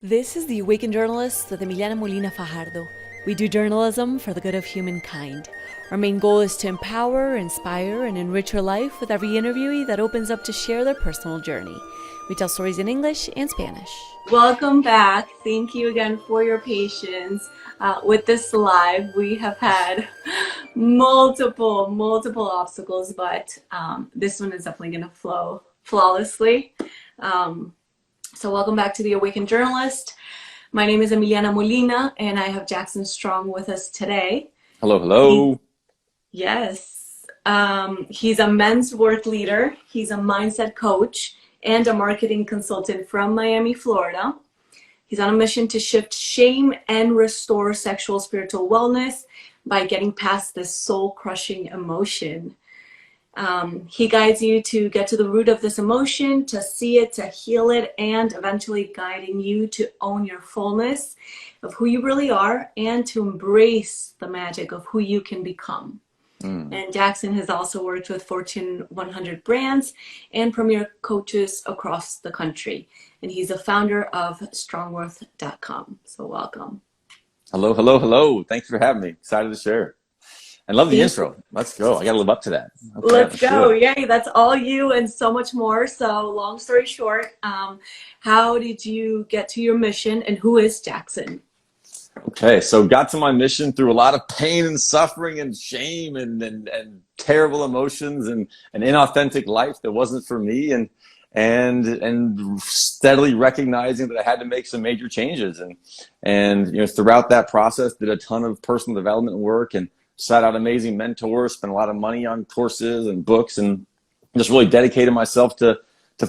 This is the Awakened Journalist with Emiliana Molina Fajardo. We do journalism for the good of humankind. Our main goal is to empower, inspire, and enrich your life with every interviewee that opens up to share their personal journey. We tell stories in English and Spanish. Welcome back. Thank you again for your patience with this live. We have had multiple obstacles, but this one is definitely going to flow flawlessly. So welcome back to the Awakened Journalist. My name is Emiliana Molina, and I have Jackson Strong with us today. Hello. Yes. He's a men's work leader. He's a mindset coach and a marketing consultant from Miami, Florida. He's on a mission to shift shame and restore sexual spiritual wellness by getting past this soul-crushing emotion. He guides you to get to the root of this emotion, to see it, to heal it, and eventually guiding you to own your fullness of who you really are and to embrace the magic of who you can become. And Jackson has also worked with Fortune 100 brands and premier coaches across the country. And he's a founder of strongworth.com. So welcome. Hello. Thanks for having me. Excited to share. I love the intro. Let's go. I got to live up to that. Okay, let's go. Yay. That's all you and so much more. So long story short, how did you get to your mission and who is Jackson? Okay, so got to my mission through a lot of pain and suffering and shame and terrible emotions and an inauthentic life that wasn't for me and steadily recognizing that I had to make some major changes and throughout that process did a ton of personal development work and sought out amazing mentors, spent a lot of money on courses and books, and just really dedicated myself to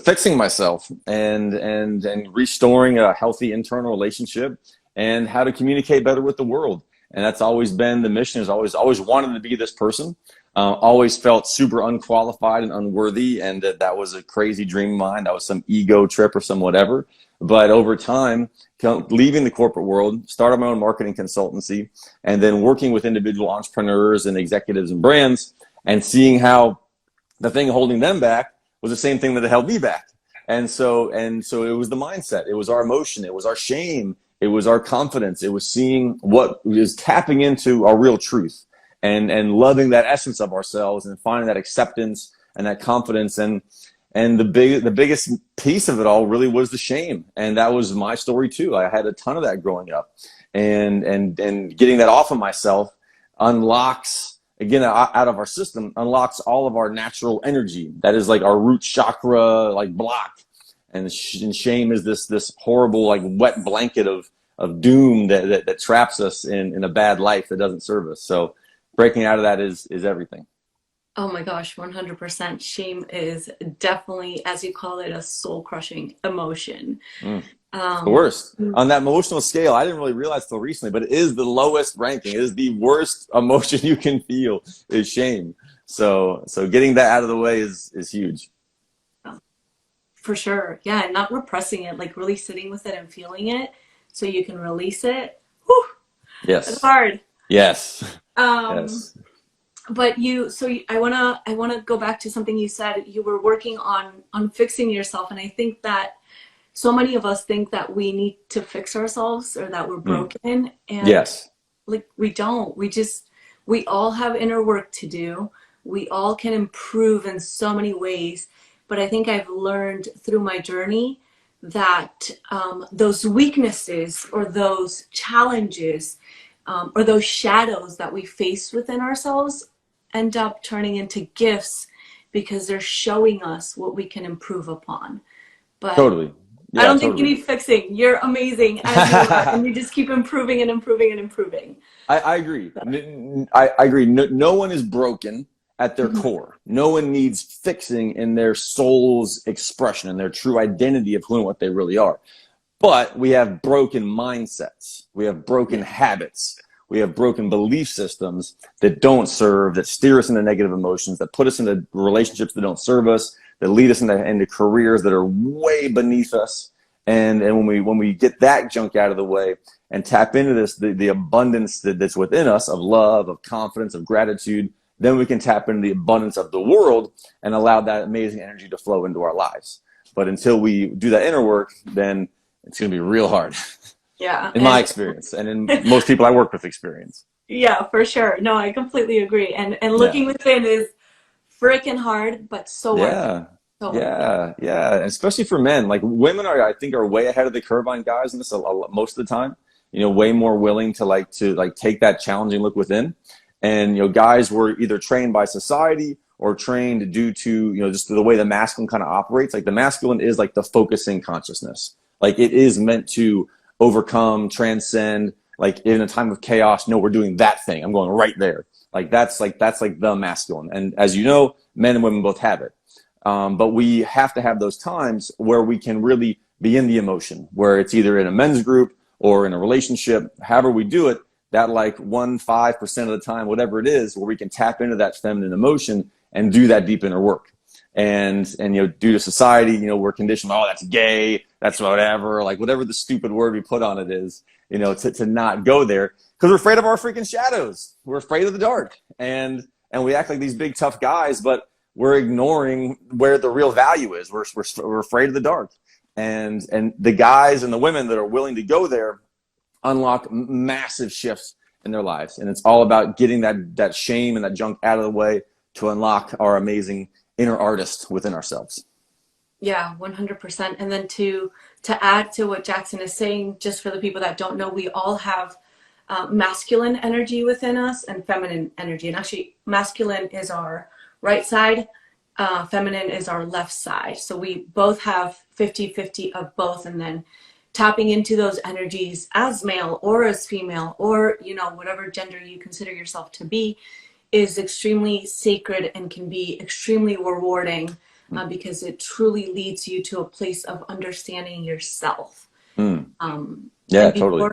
fixing myself and restoring a healthy internal relationship and how to communicate better with the world. And that's always been the mission. Is always wanted to be this person. Always felt super unqualified and unworthy, and that was a crazy dream of mine. That was some ego trip or some whatever. But over time, leaving the corporate world, started my own marketing consultancy, and then working with individual entrepreneurs and executives and brands, and seeing how the thing holding them back was the same thing that held me back. And so it was the mindset. It was our emotion. It was our shame. It was our confidence. It was seeing what is tapping into our real truth and loving that essence of ourselves and finding that acceptance and that confidence. And the biggest piece of it all really was the shame. And that was my story too. I had a ton of that growing up, and getting that off of myself unlocks, again, out of our system, unlocks all of our natural energy. That is like our root chakra, like block. And shame is this horrible, like wet blanket of doom that traps us in a bad life that doesn't serve us. So breaking out of that is everything. Oh my gosh, 100%. Shame is definitely, as you call it, a soul-crushing emotion. The worst. On that emotional scale, I didn't really realize till recently, but it is the lowest ranking. It is the worst emotion you can feel is shame. So getting that out of the way is huge. For sure. Yeah, and not repressing it, like really sitting with it and feeling it so you can release it. Whew, yes. It's hard. Yes. Yes. But I wanna go back to something you said. You were working on fixing yourself, and I think that so many of us think that we need to fix ourselves or that we're broken. And yes. Like we don't. We all have inner work to do. We all can improve in so many ways. But I think I've learned through my journey that those weaknesses or those challenges or those shadows that we face within ourselves end up turning into gifts because they're showing us what we can improve upon. But totally. Yeah, I don't think you need fixing. You're amazing as you are, and you just keep improving and improving and improving. I agree. I agree. No one is broken at their core. No one needs fixing in their soul's expression and their true identity of who and what they really are. But we have broken mindsets. We have broken habits. We have broken belief systems that don't serve, that steer us into negative emotions, that put us into relationships that don't serve us, that lead us into careers that are way beneath us. And when we get that junk out of the way and tap into the abundance that's within us of love, of confidence, of gratitude, then we can tap into the abundance of the world and allow that amazing energy to flow into our lives. But until we do that inner work, then it's going to be real hard Yeah. in my experience and in most people I work with experience. Yeah, for sure. No, I completely agree. And Yeah. looking within is freaking hard, but so worth it. Yeah. So worth it. Yeah. Yeah. And especially for men, like women are, I think, are way ahead of the curve on guys in this most of the time, way more willing to take that challenging look within. And, guys were either trained by society or trained due to, just the way the masculine kind of operates. Like the masculine is like the focusing consciousness. Like it is meant to overcome, transcend, like in a time of chaos. No, we're doing that thing. I'm going right there. That's like the masculine. And as you know, men and women both have it. But we have to have those times where we can really be in the emotion, where it's either in a men's group or in a relationship, however we do it, that like 5% of the time, whatever it is, where we can tap into that feminine emotion and do that deep inner work. And due to society, we're conditioned, oh, that's gay, that's whatever, like whatever the stupid word we put on it is, to not go there because we're afraid of our freaking shadows. We're afraid of the dark. And we act like these big tough guys, but we're ignoring where the real value is. We're afraid of the dark. And the guys and the women that are willing to go there unlock massive shifts in their lives. And it's all about getting that shame and that junk out of the way to unlock our amazing inner artist within ourselves. Yeah, 100%. And then to add to what Jackson is saying, just for the people that don't know, we all have masculine energy within us and feminine energy. And actually, masculine is our right side, feminine is our left side. So we both have 50-50 of both. And then tapping into those energies as male or as female or, whatever gender you consider yourself to be is extremely sacred and can be extremely rewarding because it truly leads you to a place of understanding yourself. Yeah, totally.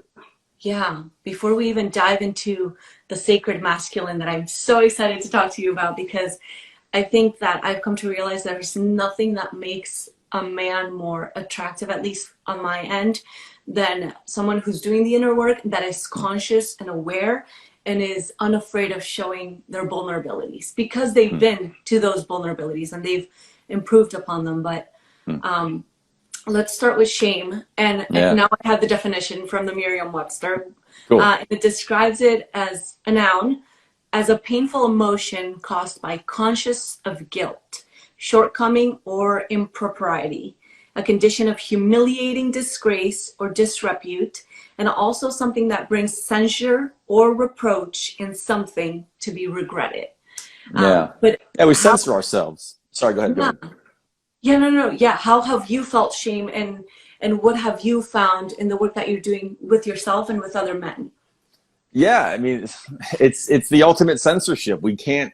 Before we even dive into the sacred masculine that I'm so excited to talk to you about, because I think that I've come to realize there's nothing that makes a man more attractive, at least on my end, than someone who's doing the inner work, that is conscious and aware and is unafraid of showing their vulnerabilities because they've been to those vulnerabilities and they've improved upon them. But let's start with shame. And now I have the definition from the Merriam-Webster. Cool. It describes it as a noun, as a painful emotion caused by conscious of guilt, shortcoming, or impropriety, a condition of humiliating disgrace or disrepute, and also something that brings censure or reproach in something to be regretted. We censor ourselves. Sorry, go ahead. Yeah, how have you felt shame, and what have you found in the work that you're doing with yourself and with other men? Yeah, I mean, it's the ultimate censorship. We can't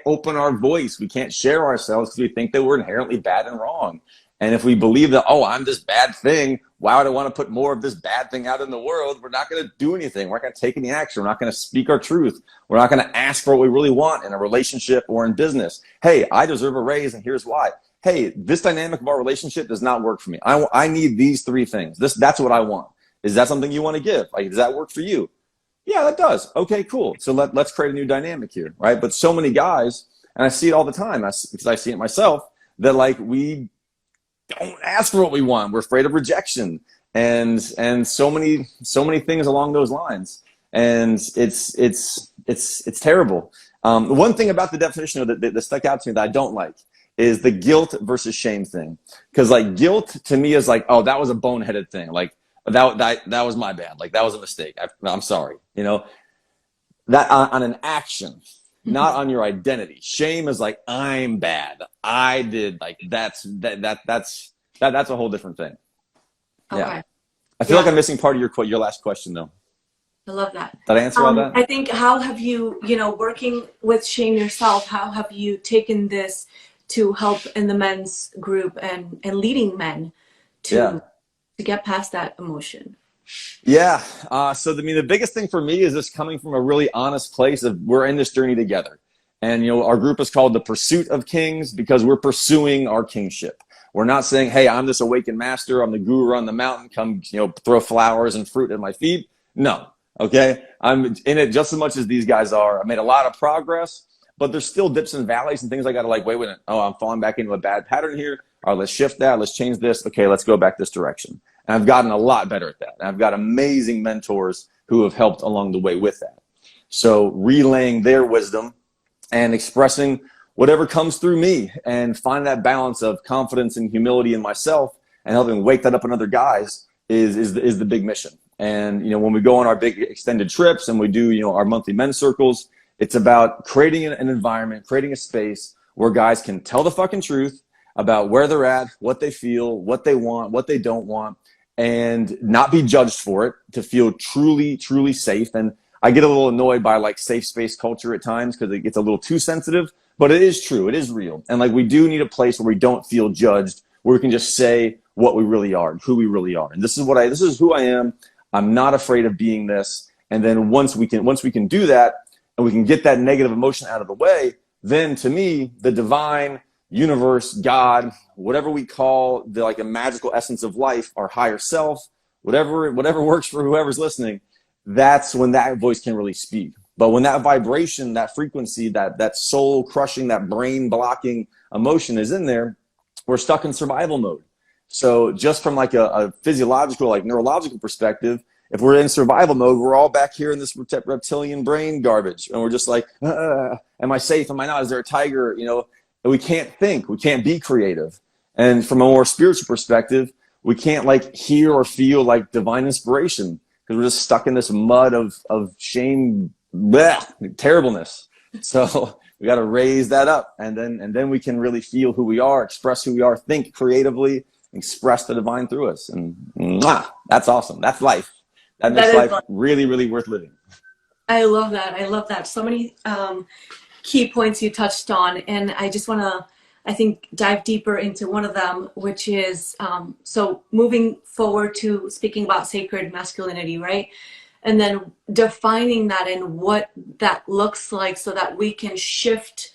open our voice. We can't share ourselves because we think that we're inherently bad and wrong. And if we believe that, oh, I'm this bad thing, why would I want to put more of this bad thing out in the world? We're not going to do anything. We're not going to take any action. We're not going to speak our truth. We're not going to ask for what we really want in a relationship or in business. Hey, I deserve a raise, and here's why. Hey, this dynamic of our relationship does not work for me. I need these three things. That's what I want. Is that something you want to give? Like, does that work for you? Yeah, that does. Okay, cool. So let's create a new dynamic here, right? But so many guys, and I see it all the time because I see it myself, that like we don't ask for what we want. We're afraid of rejection and so many things along those lines. And it's terrible. One thing about the definition that stuck out to me that I don't like is the guilt versus shame thing. Because like guilt to me is like, oh, that was a boneheaded thing. Like that was my bad. Like that was a mistake. I'm sorry. That on an action, not on your identity. Shame is like, I'm bad. I did like that's a whole different thing. Okay. Yeah. I feel like I'm missing part of your last question though. I love that. Did I answer all that? I think, how have you, working with shame yourself, how have you taken this to help in the men's group and leading men to get past that emotion? Yeah. So the biggest thing for me is just coming from a really honest place of we're in this journey together. And, our group is called The Pursuit of Kings because we're pursuing our kingship. We're not saying, hey, I'm this awakened master. I'm the guru on the mountain. Come, throw flowers and fruit at my feet. No. Okay. I'm in it just as much as these guys are. I made a lot of progress, but there's still dips and valleys and things I got to like, wait a minute. Oh, I'm falling back into a bad pattern here. All right, let's shift that. Let's change this. Okay, let's go back this direction. And I've gotten a lot better at that. And I've got amazing mentors who have helped along the way with that. So relaying their wisdom and expressing whatever comes through me, and find that balance of confidence and humility in myself, and helping wake that up in other guys is the big mission. And, you know, when we go on our big extended trips and we do, you know, our monthly men's circles, it's about creating an environment, creating a space where guys can tell the fucking truth about where they're at, what they feel, what they want, what they don't want, and not be judged for it, to feel truly, truly safe. And I get a little annoyed by like safe space culture at times because it gets a little too sensitive, but it is true. It is real. And like, we do need a place where we don't feel judged, where we can just say what we really are and who we really are. And this is who I am. I'm not afraid of being this. And then once we can do that, and we can get that negative emotion out of the way, then to me, the divine, universe, God, whatever we call the like a magical essence of life, our higher self, whatever works for whoever's listening, that's when that voice can really speak. But when that vibration, that frequency, that soul crushing, that brain blocking emotion is in there, we're stuck in survival mode. So just from like a physiological, like neurological perspective, if we're in survival mode, we're all back here in this reptilian brain garbage. And we're just like, am I safe? Am I not? Is there a tiger? You know, and we can't think. We can't be creative. And from a more spiritual perspective, we can't like hear or feel like divine inspiration, because we're just stuck in this mud of shame, terribleness. So we got to raise that up. And then we can really feel who we are, express who we are, think creatively, express the divine through us. And that's awesome. That's life. That makes life really, really worth living. I love that. I love that. So many key points you touched on. And I just want to, I think, dive deeper into one of them, which is, so moving forward to speaking about sacred masculinity, right? And then defining that and what that looks like, so that we can shift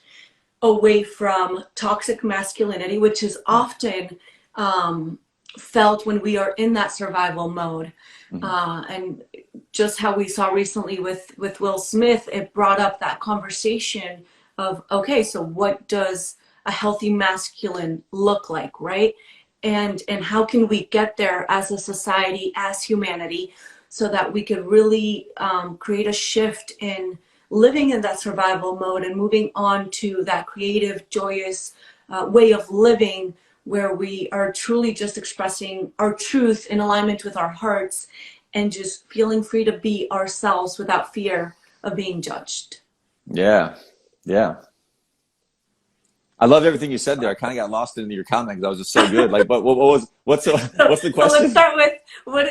away from toxic masculinity, which is often felt when we are in that survival mode. And just how we saw recently with Will Smith, it brought up that conversation of, okay, so what does a healthy masculine look like, right? And how can we get there as a society, as humanity, so that we could really create a shift in living in that survival mode and moving on to that creative, joyous way of living, where we are truly just expressing our truth in alignment with our hearts, and just feeling free to be ourselves without fear of being judged. Yeah. Yeah. I love everything you said there. I kind of got lost in your comment because that was just so good. Like, what's the question? So let's start with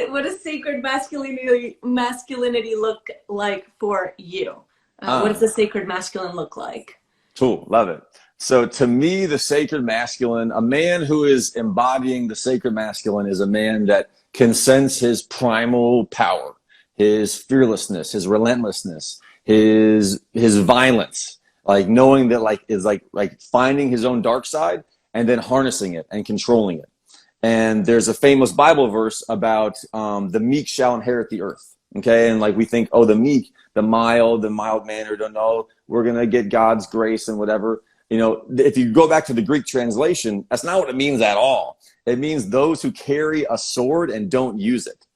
what does sacred masculinity look like for you? What does the sacred masculine look like? Cool. Love it. So to me, the sacred masculine, a man who is embodying the sacred masculine, is a man that can sense his primal power, his fearlessness, his relentlessness, his violence, like knowing that like is like finding his own dark side and then harnessing it and controlling it. And there's a famous Bible verse about the meek shall inherit the earth. Okay. And like we think, oh, the meek, the mild mannered, don't know, we're going to get God's grace and whatever. You know, if you go back to the Greek translation, that's not what it means at all. It means those who carry a sword and don't use it.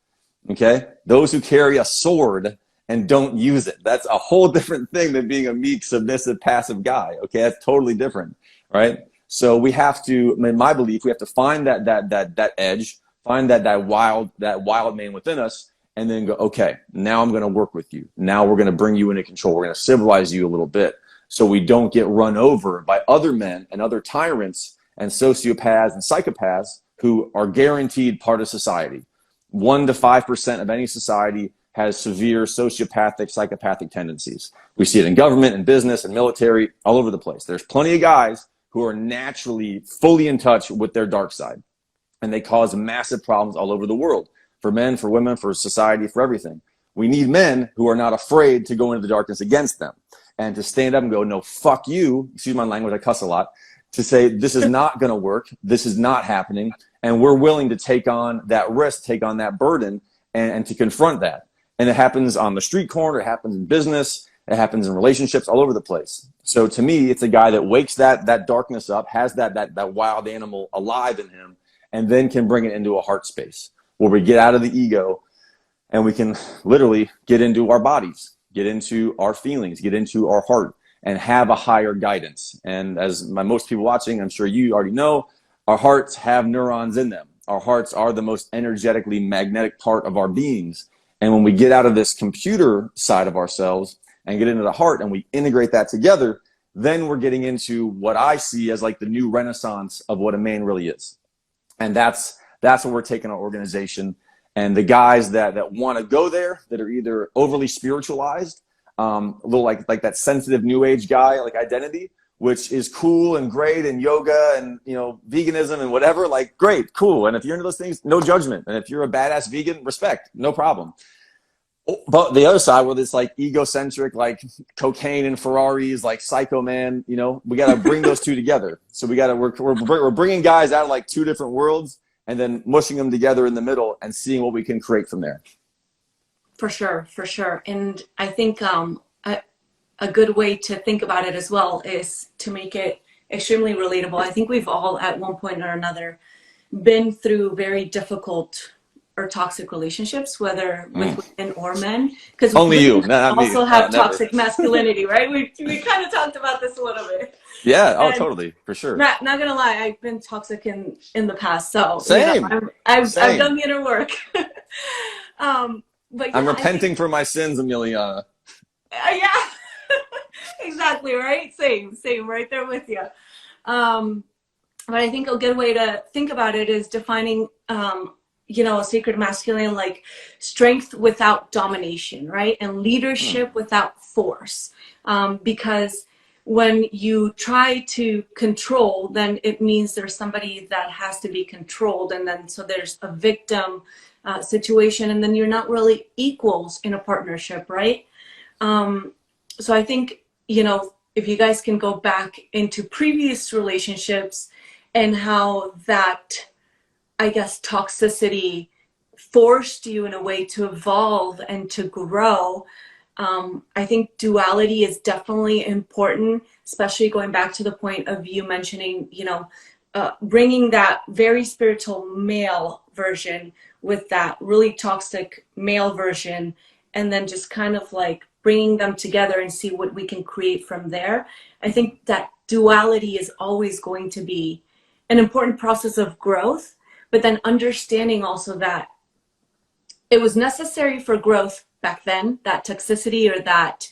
Okay? Those who carry a sword and don't use it. That's a whole different thing than being a meek, submissive, passive guy. Okay? That's totally different, right? So we have to, in my belief, we have to find that edge, find that wild man within us, and then go, okay, now I'm going to work with you. Now we're going to bring you into control. We're going to civilize you a little bit, so we don't get run over by other men and other tyrants and sociopaths and psychopaths who are guaranteed part of society. 1 to 5% of any society has severe sociopathic, psychopathic tendencies. We see it in government and business and military, all over the place. There's plenty of guys who are naturally fully in touch with their dark side, and they cause massive problems all over the world, for men, for women, for society, for everything. We need men who are not afraid to go into the darkness against them, and to stand up and go, no, fuck you, excuse my language, I cuss a lot, to say this is not going to work, this is not happening, and we're willing to take on that risk, take on that burden, and to confront that. And it happens on the street corner, it happens in business, it happens in relationships, all over the place. So to me, it's a guy that wakes that darkness up, has that wild animal alive in him, and then can bring it into a heart space. where we get out of the ego and we can literally get into our bodies, get into our feelings, get into our heart, and have a higher guidance. And as most people watching, I'm sure you already know, our hearts have neurons in them. Our hearts are the most energetically magnetic part of our beings. And when we get out of this computer side of ourselves and get into the heart and we integrate that together, then we're getting into what I see as like the new renaissance of what a man really is. And that's what we're taking our organization. And the guys that want to go there, that are either overly spiritualized, a little like that sensitive new age guy, like identity, which is cool and great, and yoga and, you know, veganism and whatever, like great, cool. And if you're into those things, no judgment. And if you're a badass vegan, respect, no problem. But the other side, where it's like egocentric, like cocaine and Ferraris, like psycho man, you know, we got to bring those two together. So we're bringing guys out of like two different worlds and then mushing them together in the middle and seeing what we can create from there. For sure, for sure. And I think a good way to think about it as well is to make it extremely relatable. I think we've all at one point or another been through very difficult or toxic relationships, whether with women or men. Because only you, not also me. have toxic masculinity, right? We kind of talked about this a little bit. Yeah, oh, totally, for sure. Not gonna lie, I've been toxic in the past, so same. You know, I've done the inner work. But yeah, I'm repenting for my sins, Emiliana. Yeah, exactly, right? Same, right there with you. But I think a good way to think about it is defining, you know, a sacred masculine, like strength without domination, right? And leadership without force. Because when you try to control, then it means there's somebody that has to be controlled. And then so there's a victim situation, and then you're not really equals in a partnership, right? So I think, you know, if you guys can go back into previous relationships and how that, I guess, toxicity forced you in a way to evolve and to grow. I think duality is definitely important, especially going back to the point of you mentioning, you know, bringing that very spiritual male version with that really toxic male version, and then just kind of like bringing them together and see what we can create from there. I think that duality is always going to be an important process of growth, but then understanding also that it was necessary for growth back then, that toxicity or that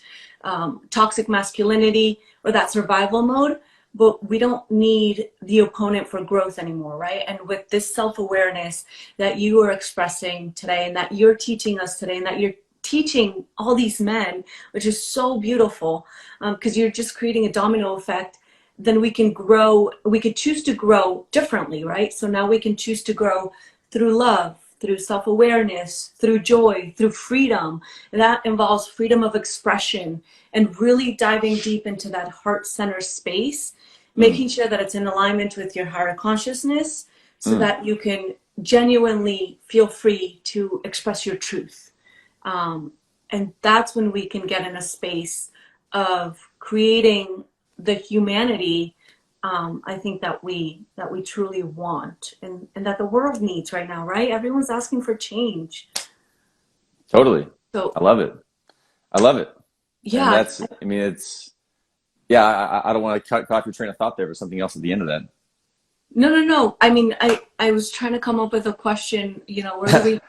toxic masculinity or that survival mode, but we don't need the opponent for growth anymore, right? And with this self-awareness that you are expressing today and that you're teaching us today and that you're teaching all these men, which is so beautiful, because you're just creating a domino effect, then we can grow, we could choose to grow differently, right? So now we can choose to grow through love, through self-awareness, through joy, through freedom. And that involves freedom of expression and really diving deep into that heart center space, making sure that it's in alignment with your higher consciousness so that you can genuinely feel free to express your truth. And that's when we can get in a space of creating the humanity, I think that we truly want and that the world needs right now, right? Everyone's asking for change. Totally. So I love it. Yeah. And that's, I mean, it's, yeah, I don't want to cut off your train of thought there, but something else at the end of that. No. I mean, I was trying to come up with a question, you know,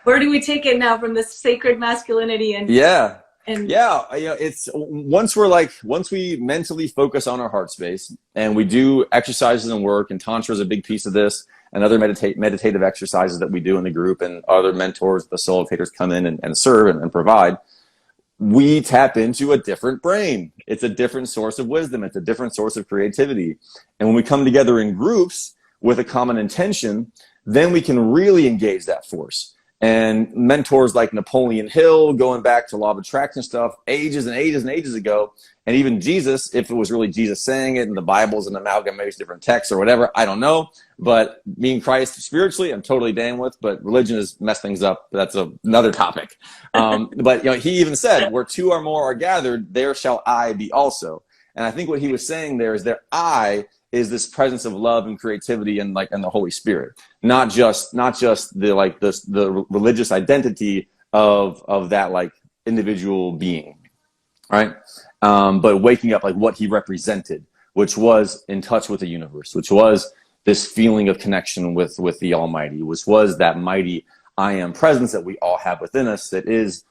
where do we take it now from this sacred masculinity and yeah, you know, it's once we mentally focus on our heart space and we do exercises and work, and Tantra is a big piece of this, and other meditative exercises that we do in the group, and other mentors, facilitators come in and serve and provide. We tap into a different brain. It's a different source of wisdom. It's a different source of creativity. And when we come together in groups with a common intention, then we can really engage that force. And mentors like Napoleon Hill, going back to law of attraction stuff, ages and ages and ages ago, and even Jesus, if it was really Jesus saying it, and the Bible's an amalgamation of different texts or whatever, I don't know. But me and Christ spiritually, I'm totally down with. But religion has messed things up. That's another topic. But you know, he even said, "Where two or more are gathered, there shall I be also." And I think what he was saying there is that I is this presence of love and creativity and like, and the Holy Spirit, not just the, like the religious identity of that like individual being, right? But waking up like what he represented, which was in touch with the universe, which was this feeling of connection with the Almighty, which was that mighty I am presence that we all have within us, that is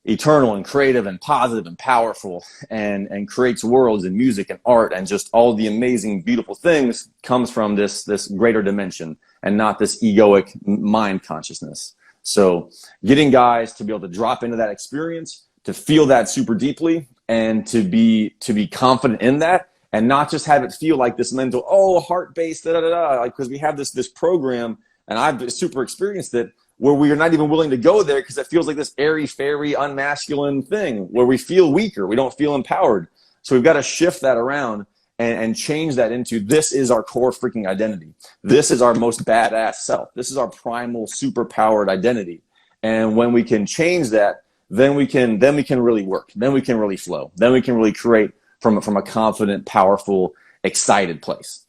eternal and creative and positive and powerful, and creates worlds and music and art and just all the amazing, beautiful things, comes from this greater dimension and not this egoic mind consciousness. So getting guys to be able to drop into that experience, to feel that super deeply, and to be confident in that, and not just have it feel like this mental, oh, heart-based, like, because we have this program, and I've super experienced it, where we are not even willing to go there because it feels like this airy-fairy, unmasculine thing where we feel weaker, we don't feel empowered. So we've got to shift that around and change that into, this is our core freaking identity. This is our most badass self. This is our primal, super-powered identity. And when we can change that, then we can really work. Then we can really flow. Then we can really create from a confident, powerful, excited place.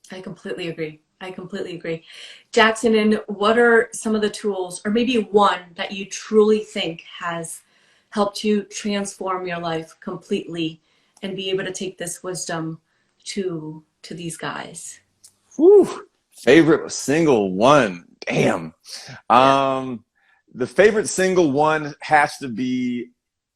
I completely agree. Jackson, and what are some of the tools, or maybe one that you truly think has helped you transform your life completely and be able to take this wisdom to these guys? Whew. Favorite single one. Damn. Yeah. The favorite single one has to be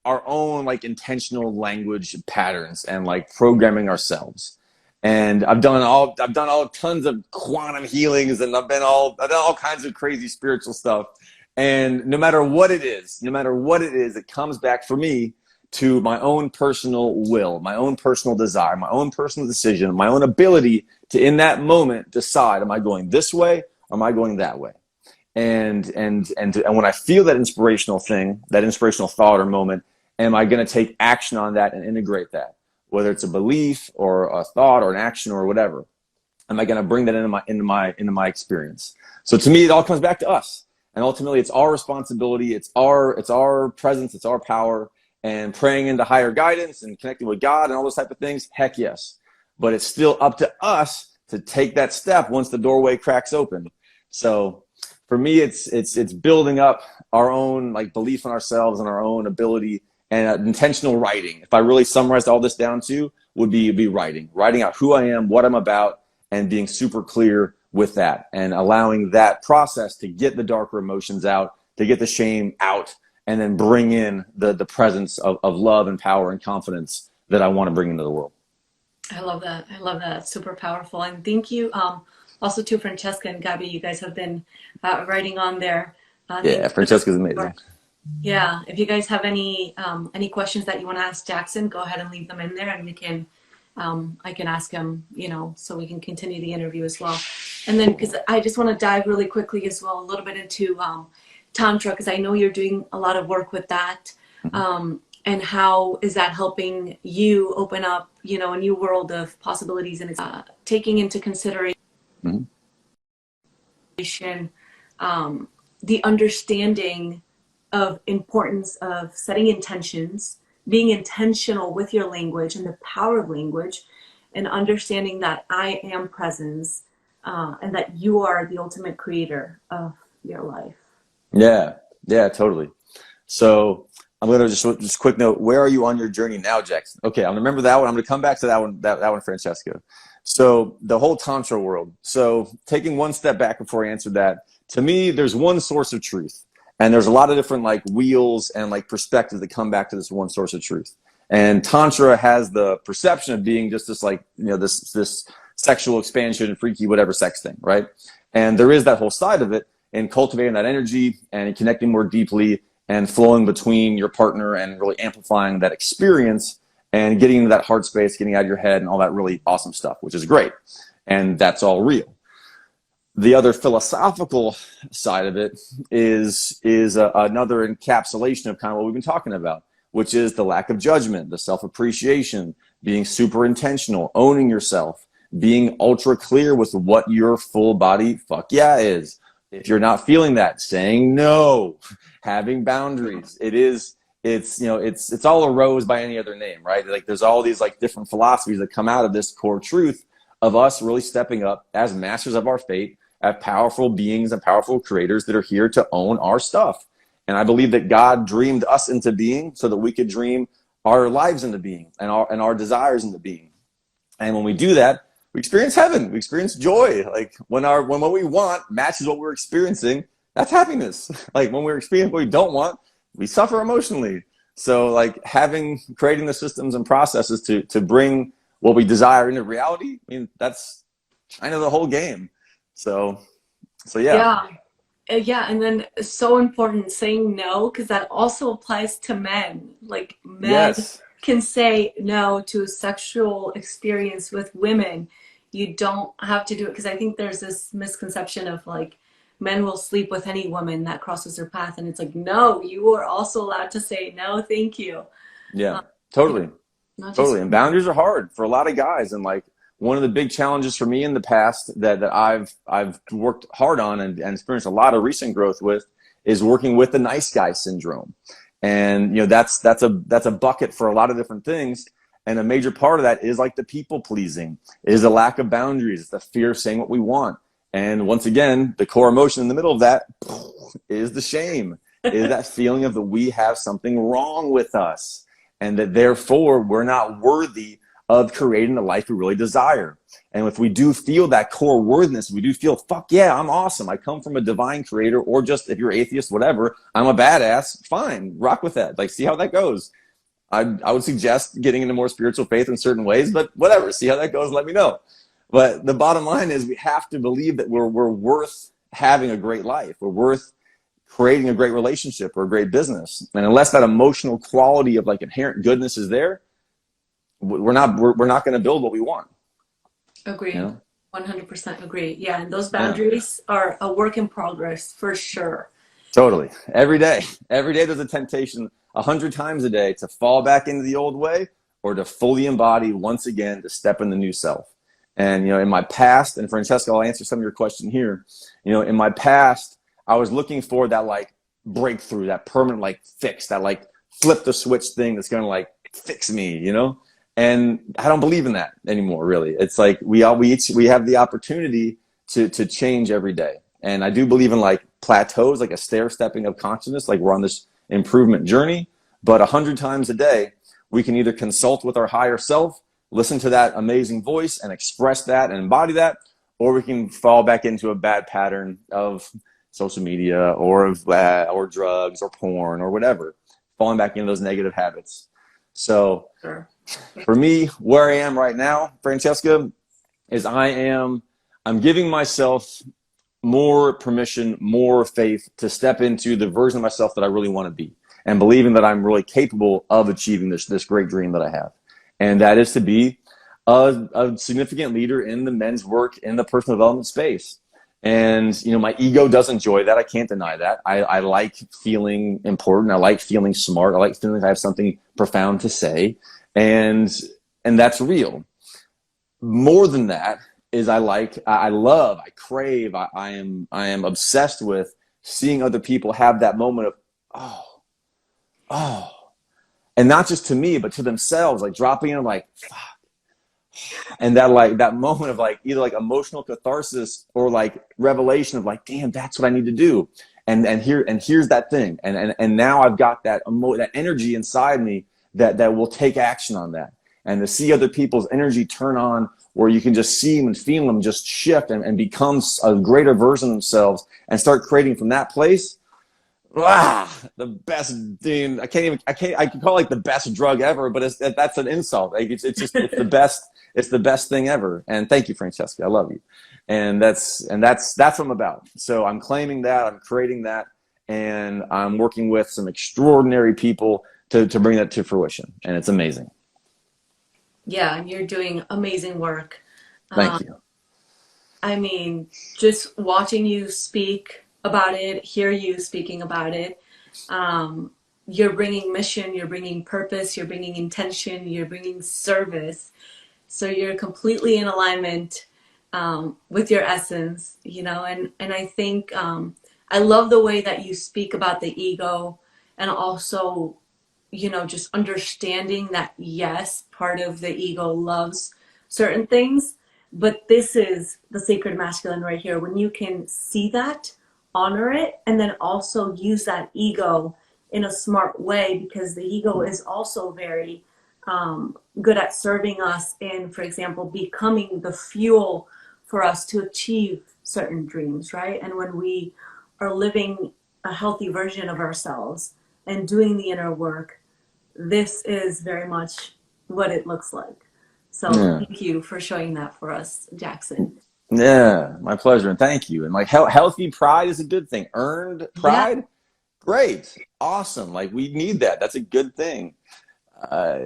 our own like intentional language patterns and like programming ourselves. And I've done all tons of quantum healings, and I've done all kinds of crazy spiritual stuff. And no matter what it is, it comes back for me to my own personal will, my own personal desire, my own personal decision, my own ability to, in that moment, decide, am I going this way or am I going that way? And when I feel that inspirational thing, that inspirational thought or moment, am I going to take action on that and integrate that? Whether it's a belief or a thought or an action or whatever, am I going to bring that into my experience? So to me, it all comes back to us, and ultimately, it's our responsibility. It's our presence. It's our power. And praying into higher guidance and connecting with God and all those type of things. Heck yes, but it's still up to us to take that step once the doorway cracks open. So for me, it's building up our own like belief in ourselves and our own ability. And intentional writing, if I really summarized all this down to, would be writing out who I am, what I'm about, and being super clear with that, and allowing that process to get the darker emotions out, to get the shame out, and then bring in the presence of love and power and confidence that I want to bring into the world. I love that. It's super powerful. And thank you also to Francesca and Gabby. You guys have been writing on there. Yeah, Francesca's amazing. Yeah, if you guys have any questions that you want to ask Jackson, go ahead and leave them in there, and we can I can ask him, so we can continue the interview as well. And then, because I just want to dive really quickly as well a little bit into Tantra, because I know you're doing a lot of work with that, and how is that helping you open up, a new world of possibilities, and taking into consideration the understanding of importance of setting intentions, being intentional with your language and the power of language, and understanding that I am presence, and that you are the ultimate creator of your life. Yeah, totally. So I'm going to just quick note, where are you on your journey now, Jackson? Okay, I'm going to remember that one. I'm going to come back to that one, Francesca. So the whole Tantra world. So taking one step back before I answer that, to me, there's one source of truth. And there's a lot of different like wheels and like perspectives that come back to this one source of truth. And Tantra has the perception of being just this like, this sexual expansion, freaky, whatever sex thing, right? And there is that whole side of it, and cultivating that energy and connecting more deeply and flowing between your partner and really amplifying that experience and getting into that heart space, getting out of your head and all that really awesome stuff, which is great. And that's all real. The other philosophical side of it is another encapsulation of kind of what we've been talking about, which is the lack of judgment, the self-appreciation, being super intentional, owning yourself, being ultra clear with what your full body fuck yeah is. If you're not feeling that, saying no, having boundaries. It is it's all arose by any other name, right? Like there's all these like different philosophies that come out of this core truth of us really stepping up as masters of our fate, as powerful beings and powerful creators that are here to own our stuff. And I believe that God dreamed us into being so that we could dream our lives into being and our desires into being. And when we do that, we experience heaven. We experience joy. Like when what we want matches what we're experiencing, that's happiness. Like when we're experiencing what we don't want, we suffer emotionally. So like creating the systems and processes to bring what we desire into reality, I mean, that's kind of the whole game. So yeah. Yeah. Yeah, and then it's so important saying no, because that also applies to men. Like men Yes. can say no to a sexual experience with women. You don't have to do it, because I think there's this misconception of like men will sleep with any woman that crosses their path, and it's like, no, you are also allowed to say no, thank you. Yeah, Uh, yeah, totally. not just Totally. And boundaries are hard for a lot of guys. And like one of the big challenges for me in the past that I've worked hard on and experienced a lot of recent growth with is working with the nice guy syndrome. And that's a bucket for a lot of different things. And a major part of that is like the people pleasing, is the lack of boundaries, it's the fear of saying what we want. And once again, the core emotion in the middle of that is the shame, is that feeling of that we have something wrong with us and that therefore we're not worthy of creating the life we really desire. And if we do feel that core worthiness, we do feel, fuck yeah, I'm awesome. I come from a divine creator, or just if you're atheist, whatever, I'm a badass. Fine, rock with that. Like, see how that goes. I would suggest getting into more spiritual faith in certain ways, but whatever, see how that goes, let me know. But the bottom line is we have to believe that we're worth having a great life. We're worth creating a great relationship or a great business. And unless that emotional quality of like inherent goodness is there, we're not going to build what we want. agree. You know? 100% agree. Yeah, and those Yeah, boundaries are a work in progress for sure. totally. Every day there's a temptation 100 times a day to fall back into the old way or to fully embody once again to step in the new self. And in my past, and Francesca, I'll answer some of your question here. In my past, I was looking for that like breakthrough, that permanent like fix, that like flip the switch thing that's gonna like fix me, And I don't believe in that anymore, really. It's like we have the opportunity to change every day. And I do believe in like plateaus, like a stair stepping of consciousness, like we're on this improvement journey. But 100 times a day, we can either consult with our higher self, listen to that amazing voice and express that and embody that, or we can fall back into a bad pattern of social media or drugs or porn or whatever, falling back into those negative habits. So Sure. for me, where I am right now, Francesca, is I'm giving myself more permission, more faith to step into the version of myself that I really want to be, and believing that I'm really capable of achieving this great dream that I have. And that is to be a significant leader in the men's work in the personal development space. And, my ego does enjoy that. I can't deny that. I like feeling important. I like feeling smart. I like feeling like I have something profound to say. And that's real. More than that is I love, I crave, I am obsessed with seeing other people have that moment of, oh, and not just to me, but to themselves, like dropping in like, fuck. And that moment of like either like emotional catharsis or like revelation of like, damn, that's what I need to do. And here's that thing. And now I've got that energy inside me that will take action on that. And to see other people's energy turn on, where you can just see them and feel them just shift and become a greater version of themselves and start creating from that place. The best thing. I can call it like the best drug ever, but that's an insult. Like it's the best. It's the best thing ever. And thank you, Francesca. I love you. And that's what I'm about. So I'm claiming that, I'm creating that, and I'm working with some extraordinary people to bring that to fruition. And it's amazing. Yeah, and you're doing amazing work. Thank you. I mean, just watching you speak about it, hear you speaking about it, you're bringing mission, you're bringing purpose, you're bringing intention, you're bringing service. So you're completely in alignment with your essence, and I think I love the way that you speak about the ego and also just understanding that, yes, part of the ego loves certain things, but this is the sacred masculine right here. When you can see that, honor it, and then also use that ego in a smart way, because the ego is also very good at serving us in, for example, becoming the fuel for us to achieve certain dreams, right? And when we are living a healthy version of ourselves and doing the inner work, this is very much what it looks like. So Yeah. thank you for showing that for us, Jackson. Yeah, my pleasure, and thank you. And like healthy pride is a good thing. Earned Yeah. pride, great, awesome. Like we need that. That's a good thing. Uh,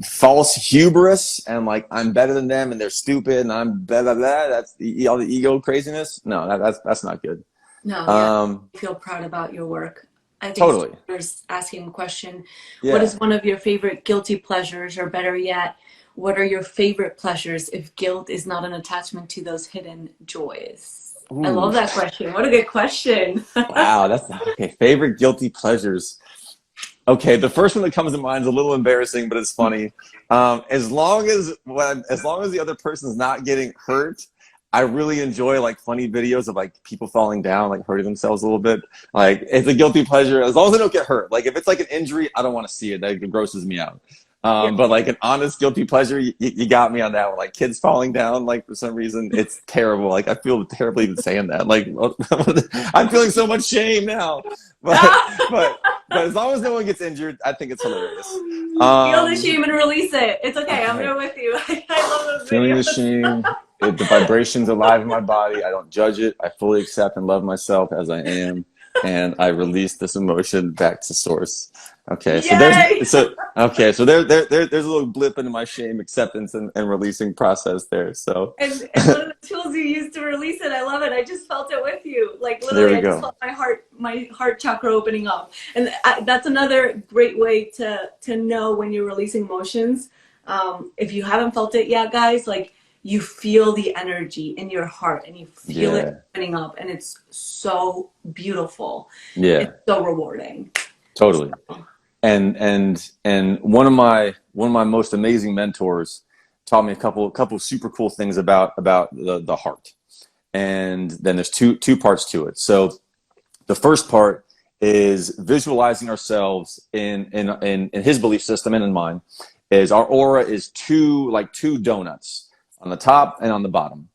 False hubris and like I'm better than them and they're stupid and I'm blah blah blah. That's all the ego craziness. No, that's not good. No, yeah. Um, I feel proud about your work. I think Totally. there's asking a question. What is Yeah. one of your favorite guilty pleasures, or better yet, what are your favorite pleasures if guilt is not an attachment to those hidden joys? I Ooh, love that question. What a good question. wow. That's okay. Favorite guilty pleasures. Okay, the first one that comes to mind is a little embarrassing, but it's funny. As long as the other person's not getting hurt, I really enjoy like funny videos of like people falling down, like hurting themselves a little bit. Like it's a guilty pleasure as long as they don't get hurt. Like if it's like an injury, I don't want to see it. That grosses me out. Yeah. But like an honest guilty pleasure, you got me on that one. Like kids falling down, like for some reason, it's terrible. Like I feel terribly even saying that. Like I'm feeling so much shame now. But but as long as no one gets injured, I think it's hilarious. Feel the shame and release it. It's okay. I'm Okay. there with you. I love those Feeling the videos. shame, the vibrations alive in my body. I don't judge it. I fully accept and love myself as I am, and I release this emotion back to source. Okay, so Yay! there's a little blip into my shame acceptance and releasing process there. So And one of the tools you use to release it, I love it. I just felt it with you. Like there literally, we I just go. felt my heart chakra opening up. And that's another great way to know when you're releasing emotions. If you haven't felt it yet, guys, like you feel the energy in your heart and you feel it Yeah, opening up, and it's so beautiful. It's yeah, so rewarding. totally. And one of my most amazing mentors taught me a couple super cool things about the heart. And then there's two parts to it. So the first part is visualizing ourselves in his belief system and in mine is our aura is two donuts on the top and on the bottom,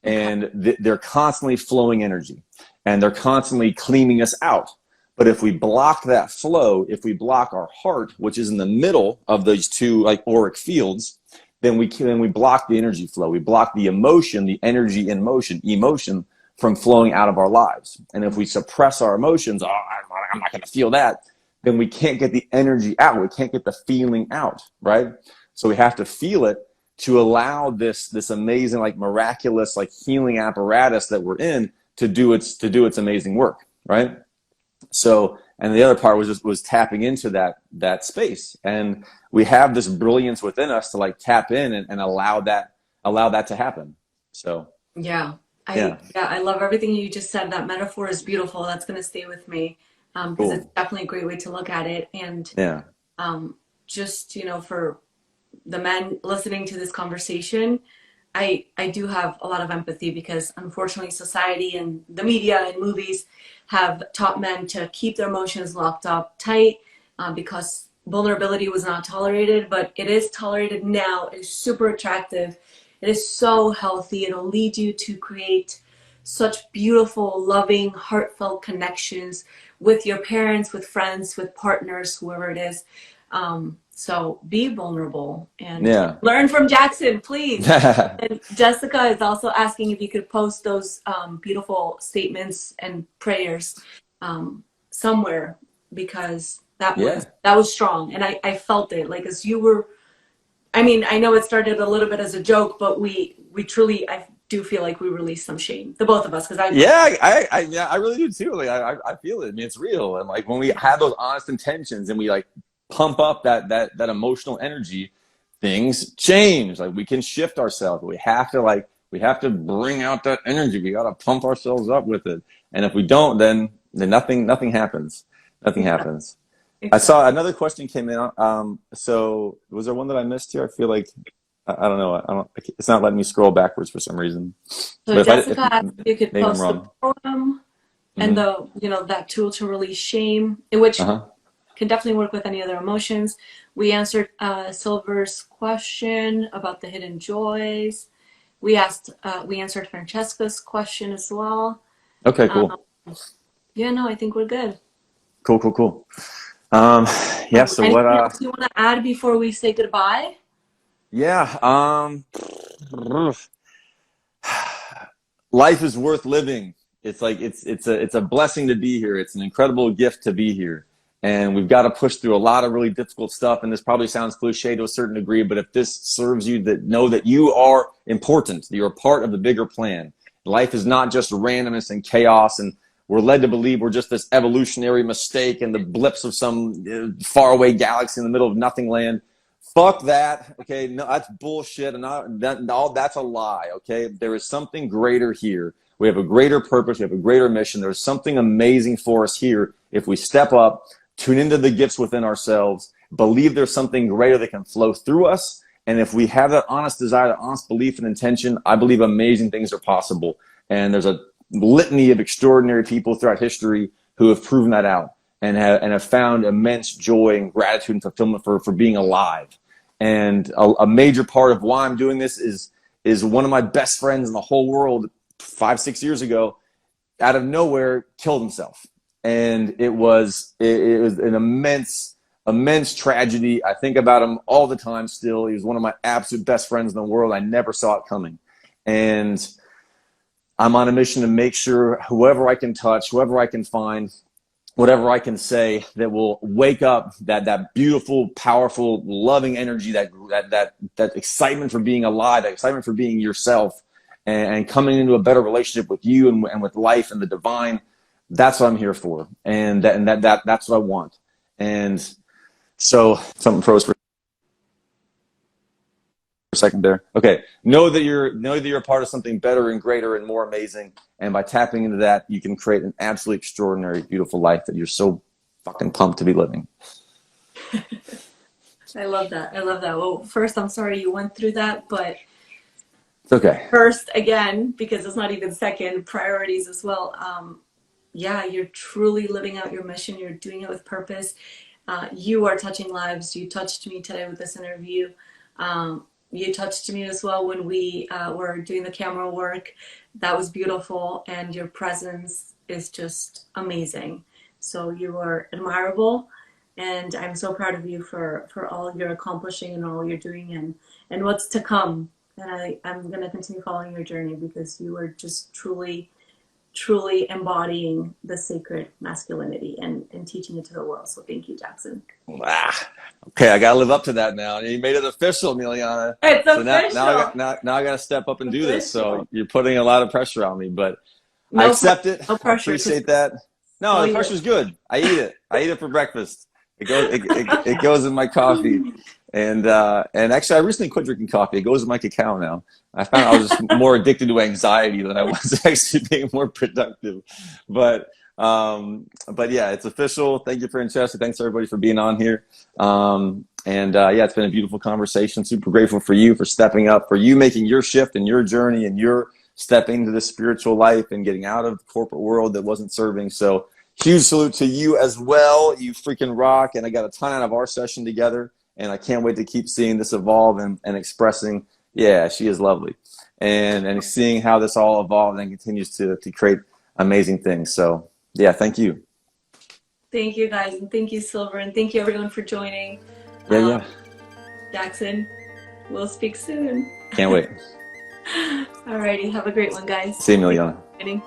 Okay. and they're constantly flowing energy and they're constantly cleaning us out. But if we block that flow, if we block our heart, which is in the middle of these two like auric fields, then we block the energy flow. We block the emotion, the energy in motion, emotion from flowing out of our lives. And if we suppress our emotions, I'm not going to feel that, then we can't get the energy out. We can't get the feeling out, right? So we have to feel it to allow this amazing, like miraculous, like healing apparatus that we're in to do its amazing work, right? So, and the other part was tapping into that space, and we have this brilliance within us to like tap in and allow that to happen. So, Yeah. yeah, I love everything you just said. That metaphor is beautiful. That's going to stay with me, because it's cool. definitely a great way to look at it. And Yeah, just, for the men listening to this conversation, I do have a lot of empathy, because unfortunately society and the media and movies have taught men to keep their emotions locked up tight, because vulnerability was not tolerated, but it is tolerated now. It is super attractive. It is so healthy. It'll lead you to create such beautiful, loving, heartfelt connections with your parents, with friends, with partners, whoever it is. So be vulnerable and yeah. learn from Jackson, please. And Jessica is also asking if you could post those beautiful statements and prayers somewhere, because Yeah. that was strong, and I felt it. Like as you were, I mean, I know it started a little bit as a joke, but we truly, I do feel like we released some shame, the both of us, because Yeah, I really do too. Like I feel it. I mean, it's real. And like when we have those honest intentions and we like pump up that emotional energy, things change. Like we can shift ourselves. We have to bring out that energy. We got to pump ourselves up with it. And if we don't, then nothing happens. Nothing happens. I saw Exactly. another question came in. So was there one that I missed here? I feel like I don't know. I don't. It's not letting me scroll backwards for some reason. So But if Jessica asked if you could maybe I'm post the wrong. poem and Hmm. that tool to release shame, in which Uh-huh. can definitely work with any other emotions. We answered Silver's question about the hidden joys. We answered Francesca's question as well. Okay. Um, Cool. yeah, no, I think we're good. Cool. Cool. Cool. Um. Yeah. So what? Anything else you want to add before we say goodbye? Yeah. Life is worth living. It's like it's a blessing to be here. It's an incredible gift to be here. And we've got to push through a lot of really difficult stuff. And this probably sounds cliche to a certain degree, but if this serves you, that know that you are important. You're a part of the bigger plan. Life is not just randomness and chaos, and we're led to believe we're just this evolutionary mistake and the blips of some faraway galaxy in the middle of nothing land. Fuck that. Okay, no, that's bullshit, and that's a lie. Okay, there is something greater here. We have a greater purpose. We have a greater mission. There's something amazing for us here if we step up, tune into the gifts within ourselves, believe there's something greater that can flow through us, and if we have that honest desire, that honest belief and intention, I believe amazing things are possible. And there's a litany of extraordinary people throughout history who have proven that out and have found immense joy and gratitude and fulfillment for being alive. And a major part of why I'm doing this is one of my best friends in the whole world 5-6 years ago, out of nowhere, killed himself. And it was an immense tragedy. I think about him all the time still. He was one of my absolute best friends in the world. I never saw it coming. And I'm on a mission to make sure whoever I can touch, whoever I can find, whatever I can say that will wake up that beautiful, powerful, loving energy, that excitement for being alive, that excitement for being yourself, and coming into a better relationship with you and with life and the divine. That's what I'm here for, and that's what I want. And so something froze for a second there. Okay, know that you're a part of something better and greater and more amazing. And by tapping into that, you can create an absolutely extraordinary, beautiful life that you're so fucking pumped to be living. I love that. I love that. Well, first, I'm sorry you went through that, but It's okay. first, again, because it's not even second, priorities as well. Yeah, you're truly living out your mission. You're doing it with purpose. You are touching lives. You touched me today with this interview. You touched me as well when we were doing the camera work. That was beautiful, and your presence is just amazing. So you are admirable, and I'm so proud of you for all you're accomplishing and all you're doing and what's to come. And I'm going to continue following your journey because you are just truly embodying the sacred masculinity and teaching it to the world. So thank you, Jackson. Ah, okay, I gotta live up to that now. You made it official, Miliana. It's So official. now I gotta step up and It's do this. So official. you're putting a lot of pressure on me, but I No, accept it. no I pressure, because appreciate that. No, all the you. pressure's good. I eat it. I eat it for breakfast. It goes in my coffee. And actually, I recently quit drinking coffee. It goes in my cacao now. I found I was just more addicted to anxiety than I was actually being more productive. But but yeah, it's official. Thank you, Francesca. Thanks everybody for being on here. Yeah, it's been a beautiful conversation. Super grateful for you for stepping up, for you making your shift and your journey and your stepping into the spiritual life and getting out of the corporate world that wasn't serving. So huge salute to you as well. You freaking rock. And I got a ton out of our session together. And I can't wait to keep seeing this evolve and expressing, yeah, she is lovely. And seeing how this all evolves and continues to create amazing things. So yeah, thank you. Thank you, guys, and thank you, Silver, and thank you, everyone, for joining. Yeah, Um, yeah. Jackson, we'll speak soon. Can't wait. Alrighty, have a great one, guys. See you, Miliana. Thanks for joining.